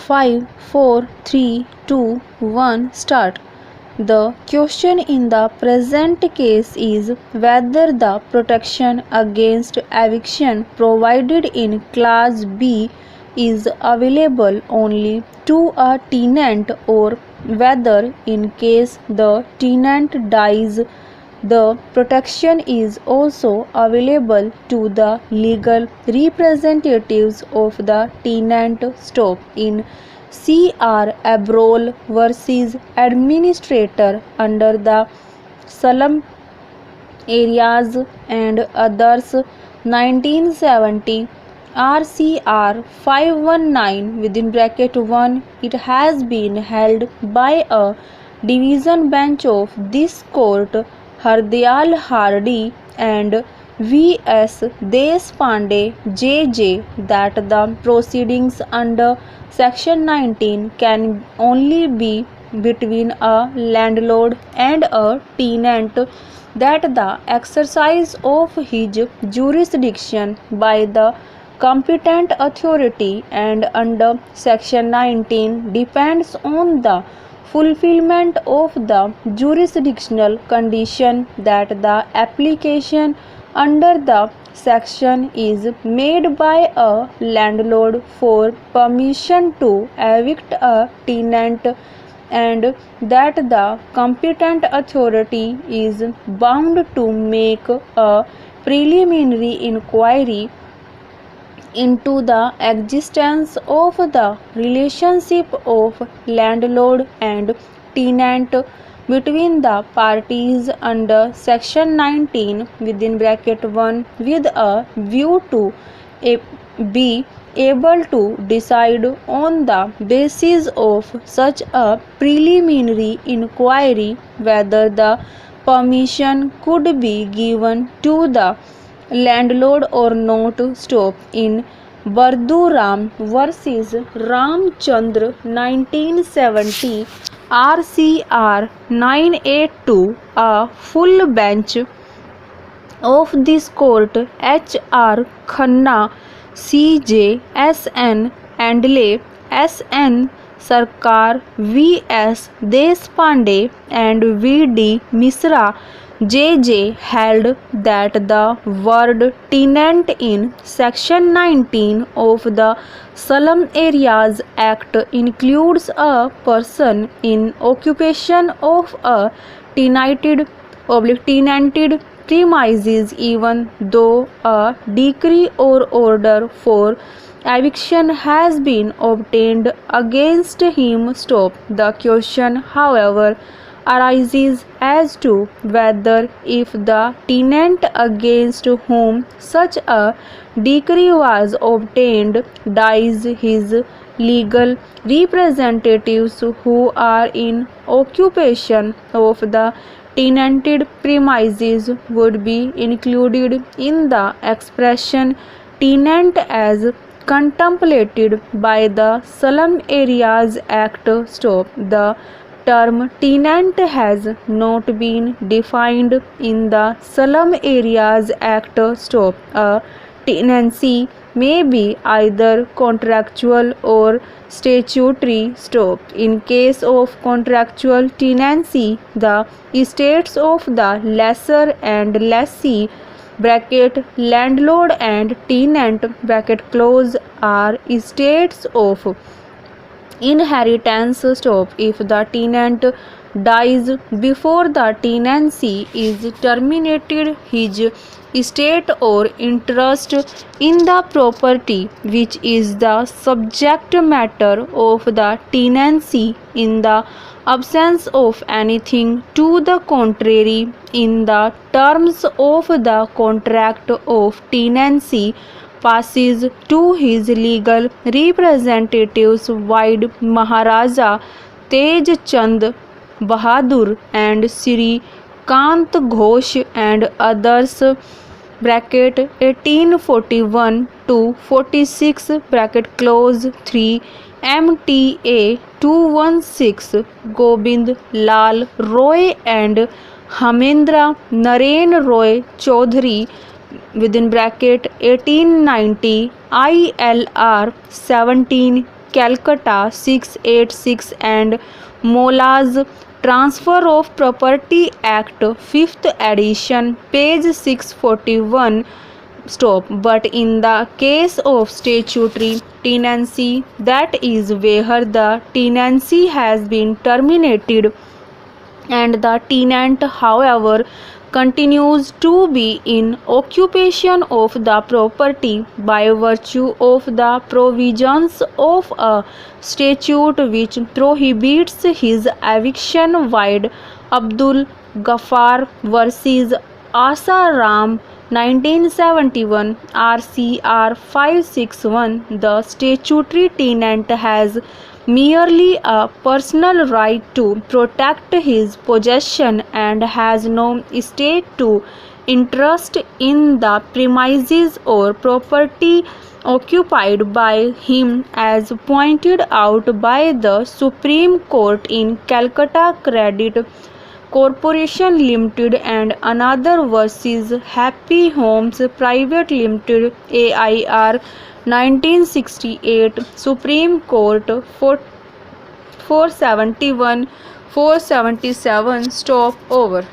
5, 4, 3, 2, 1, start. The question in the present case is whether the protection against eviction provided in Clause B is available only to a tenant or whether in case the tenant dies the protection is also available to the legal representatives of the tenant. Stop. In C.R. Abrol versus Administrator under the Slum Areas and Others 1970 RCR 519 within bracket 1, it has been held by a division bench of this court Hardyal Hardy and V.S. Deshpande J.J. that the proceedings under Section 19 can only be between a landlord and a tenant, that the exercise of his jurisdiction by the competent authority and under Section 19 depends on the fulfillment of the jurisdictional condition that the application under the section is made by a landlord for permission to evict a tenant and that the competent authority is bound to make a preliminary inquiry into the existence of the relationship of landlord and tenant between the parties under Section 19 within bracket 1 with a view to be able to decide on the basis of such a preliminary inquiry whether the permission could be given to the landlord or not. Stop. In Barduram versus Ramchandra 1970 RCR 982, a full bench of this court H.R. Khanna C.J. S.N. Andle S.N. Sarkar V.S. Deshpande and V.D. Misra J.J. held that the word tenant in Section 19 of the Slum Areas Act includes a person in occupation of a tenanted premises even though a decree or order for eviction has been obtained against him. Stop. The question, however, arises as to whether if the tenant against whom such a decree was obtained dies, his legal representatives who are in occupation of the tenanted premises would be included in the expression tenant as contemplated by the Slum Areas Act. Stop. The term tenant has not been defined in the Slum Areas Act. Stop. A tenancy may be either contractual or statutory. Stop. In case of contractual tenancy, the estates of the lessor and lessee bracket landlord and tenant bracket close are estates of inheritance. Stop. If the tenant dies before the tenancy is terminated, his estate or interest in the property which is the subject matter of the tenancy in the absence of anything to the contrary in the terms of the contract of tenancy passes to his legal representatives Wide Maharaja Tej Chand Bahadur and Sri Kant Ghosh and others bracket 1841 to 46 bracket close 3 MTA 216 Gobind Lal Roy and Hamendra Naren Roy Chaudhary within bracket 1890 ILR 17 Calcutta 686 and Mola's Transfer of Property Act 5th edition page 641 stop. But in the case of statutory tenancy, that is where the tenancy has been terminated and the tenant, however, continues to be in occupation of the property by virtue of the provisions of a statute which prohibits his eviction. Wide Abdul Ghaffar versus Asaram 1971 RCR 561. The statutory tenant has merely a personal right to protect his possession and has no estate to interest in the premises or property occupied by him, as pointed out by the Supreme Court in Calcutta Credit Corporation Limited and another versus Happy Homes Private Limited AIR 1968 Supreme Court 471 477 stop over.